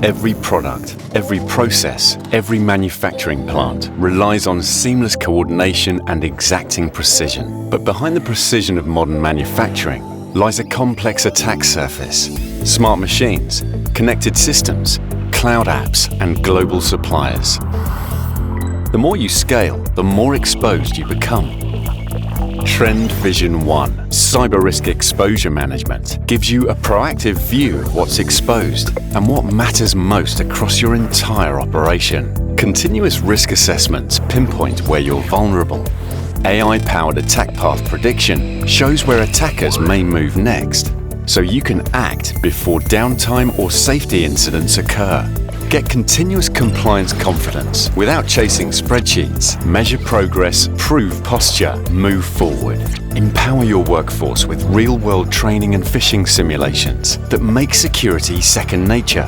Every product, every process, every manufacturing plant relies on seamless coordination and exacting precision. But behind the precision of modern manufacturing lies a complex attack surface: smart machines, connected systems, cloud apps, and global suppliers. The more you scale, the more exposed you become. TrendAI Vision One Cyber Risk Exposure Management gives you a proactive view of what's exposed and what matters most across your entire operation. Continuous risk assessments pinpoint where you're vulnerable. AI-powered attack path prediction shows where attackers may move next, so you can act before downtime or safety incidents occur. Get continuous compliance confidence without chasing spreadsheets. Measure progress, prove posture, move forward. Empower your workforce with real-world training and phishing simulations that make security second nature.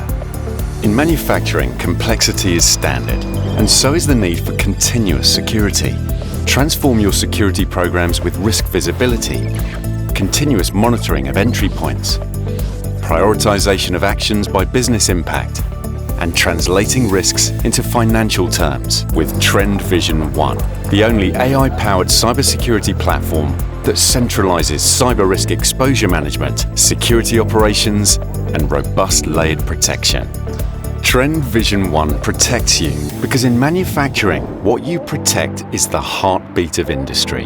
In manufacturing, complexity is standard, and so is the need for continuous security. Transform your security programs with risk visibility, continuous monitoring of entry points, prioritization of actions by business impact, and translating risks into financial terms with TrendAI Vision One, the only AI-powered cybersecurity platform that centralizes cyber risk exposure management, security operations, and robust layered protection. TrendAI Vision One protects you because in manufacturing, what you protect is the heartbeat of industry.